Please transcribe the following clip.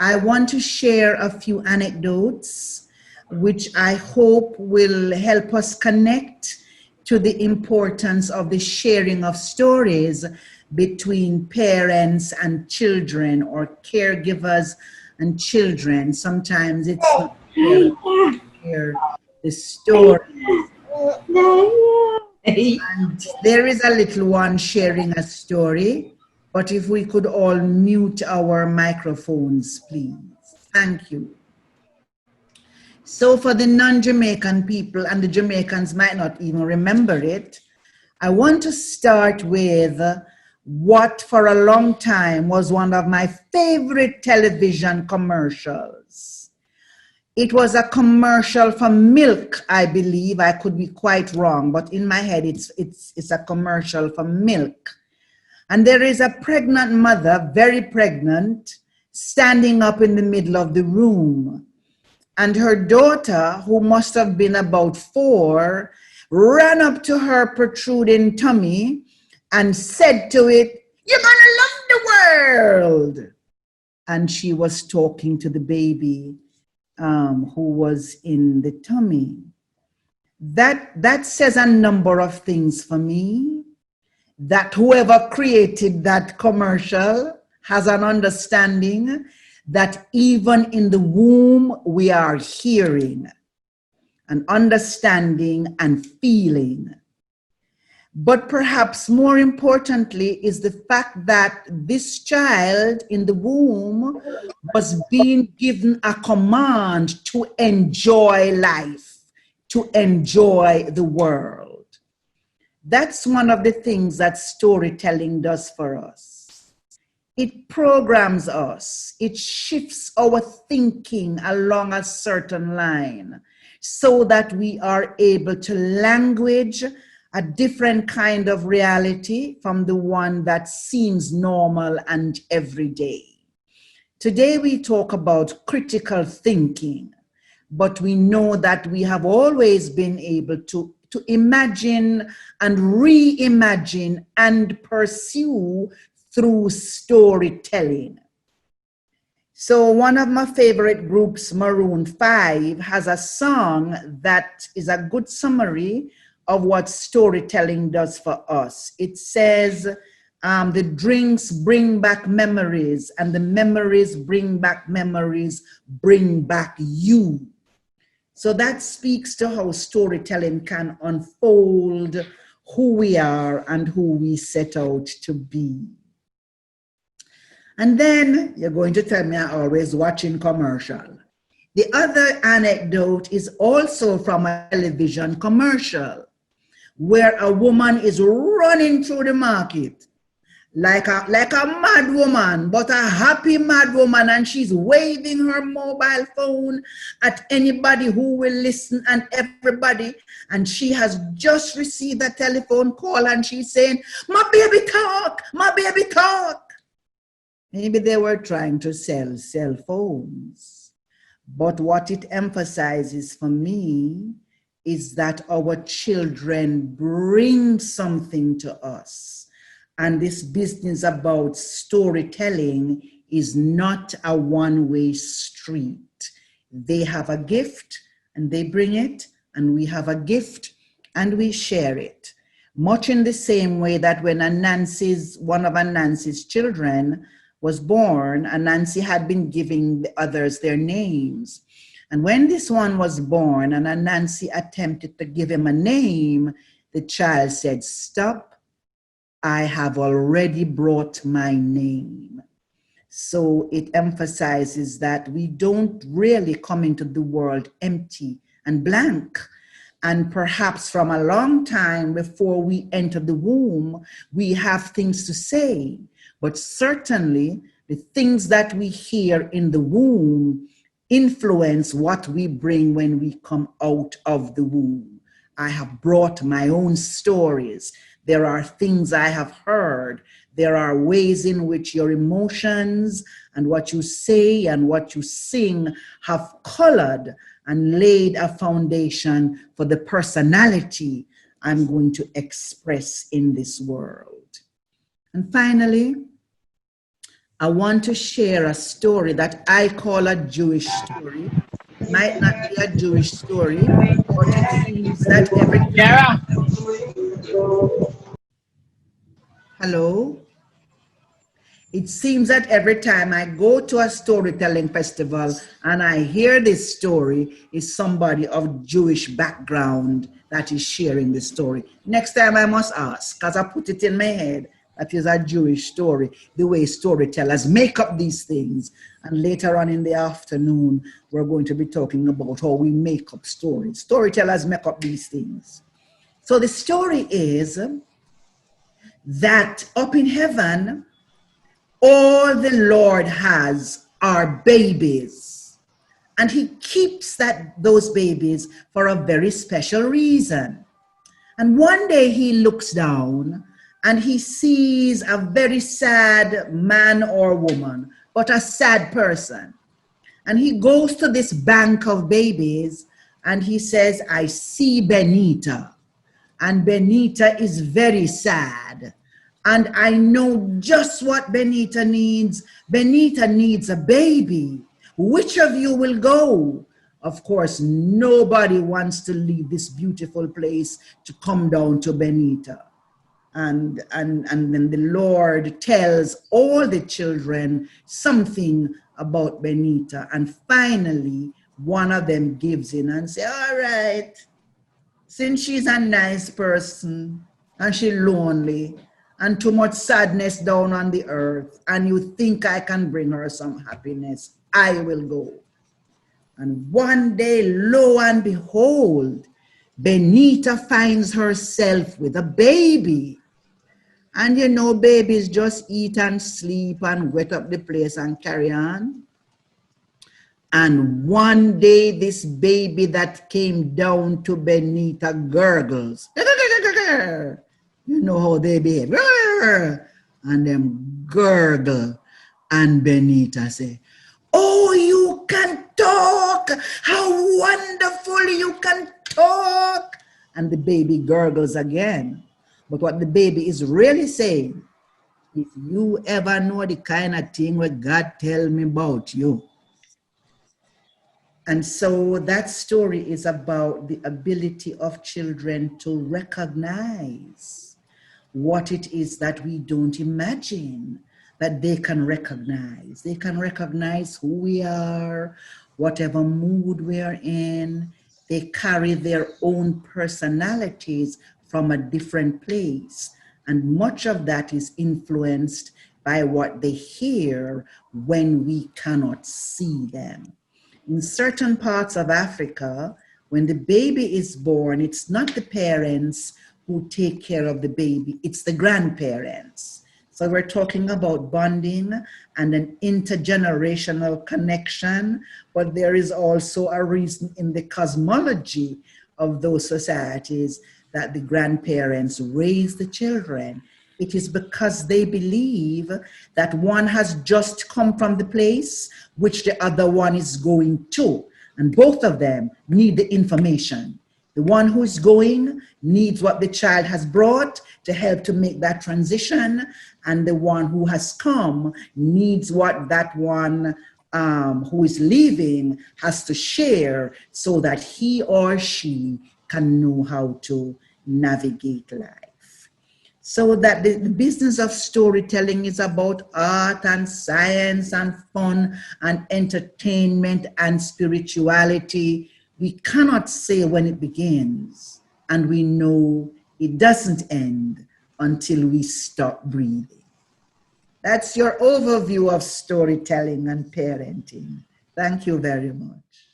I want to share a few anecdotes, which I hope will help us connect to the importance of the sharing of stories between parents and children, or caregivers and children. Sometimes it's not fair to share the story. And there is a little one sharing a story, but if we could all mute our microphones, please. Thank you. So for the non-Jamaican people, and the Jamaicans might not even remember it, I want to start with what for a long time was one of my favorite television commercials. It was a commercial for milk, I believe. I could be quite wrong, but in my head, it's a commercial for milk. And there is a pregnant mother, very pregnant, standing up in the middle of the room. And her daughter, who must have been about 4, ran up to her protruding tummy and said to it, "You're gonna love the world." And she was talking to the baby who was in the tummy. That says a number of things for me. That whoever created that commercial has an understanding that even in the womb we are hearing and understanding and feeling. But perhaps more importantly is the fact that this child in the womb was being given a command to enjoy life, to enjoy the world. That's one of the things that storytelling does for us. It programs us. It shifts our thinking along a certain line so that we are able to language a different kind of reality from the one that seems normal and everyday. Today we talk about critical thinking, but we know that we have always been able to imagine and reimagine and pursue through storytelling. So one of my favorite groups, Maroon 5, has a song that is a good summary of what storytelling does for us. It says, the drinks bring back memories, and the memories bring back memories, bring back you. So that speaks to how storytelling can unfold who we are and who we set out to be. And then you're going to tell me I'm always watching commercial. The other anecdote is also from a television commercial where a woman is running through the market like a mad woman, but a happy mad woman, and she's waving her mobile phone at anybody who will listen and everybody. And she has just received a telephone call and she's saying, "My baby talk, my baby talk." Maybe they were trying to sell cell phones. But what it emphasizes for me is that our children bring something to us. And this business about storytelling is not a one-way street. They have a gift and they bring it, and we have a gift and we share it. Much in the same way that when one of Nancy's children was born, and Nancy had been giving the others their names. And when this one was born and Nancy attempted to give him a name, the child said, "Stop. I have already brought my name." So it emphasizes that we don't really come into the world empty and blank. And perhaps from a long time before we enter the womb, we have things to say. But certainly the things that we hear in the womb influence what we bring when we come out of the womb. I have brought my own stories. There are things I have heard. There are ways in which your emotions and what you say and what you sing have colored and laid a foundation for the personality I'm going to express in this world. And finally, I want to share a story that I call a Jewish story. It might not be a Jewish story, but it seems that every Yara. hello. It seems that every time I go to a storytelling festival and I hear this story, is somebody of Jewish background that is sharing the story. Next time I must ask, because I put it in my head that is a Jewish story, the way storytellers make up these things. And later on in the afternoon, we're going to be talking about how we make up stories. Storytellers make up these things. So the story is that up in heaven, all the Lord has are babies, and he keeps those babies for a very special reason. And one day he looks down and he sees a very sad man or woman, but a sad person. And he goes to this bank of babies and he says, I see Benita. And Benita is very sad. And I know just what Benita needs. Benita needs a baby. Which of you will go? Of course, nobody wants to leave this beautiful place to come down to Benita. And then the Lord tells all the children something about Benita. And finally, one of them gives in and says, all right, since she's a nice person and she's lonely and too much sadness down on the earth, and you think I can bring her some happiness, I will go. And one day, lo and behold, Benita finds herself with a baby. And you know, babies just eat and sleep and wet up the place and carry on. And one day, this baby that came down to Benita gurgles. You know how they behave. And them gurgle. And Benita say, oh, you can talk. How wonderful you can talk. And the baby gurgles again. But what the baby is really saying, if you ever know the kind of thing what God tell me about you. And so that story is about the ability of children to recognize what it is that we don't imagine that they can recognize. They can recognize who we are, whatever mood we are in. They carry their own personalities from a different place. And much of that is influenced by what they hear when we cannot see them. In certain parts of Africa, when the baby is born, it's not the parents who take care of the baby, it's the grandparents. So we're talking about bonding and an intergenerational connection, but there is also a reason in the cosmology of those societies that the grandparents raise the children. It is because they believe that one has just come from the place which the other one is going to. And both of them need the information. The one who is going needs what the child has brought to help to make that transition. And the one who has come needs what that one who is leaving has to share so that he or she can know how to navigate life. So that the business of storytelling is about art and science and fun and entertainment and spirituality. We cannot say when it begins, and we know it doesn't end until we stop breathing. That's your overview of storytelling and parenting. Thank you very much.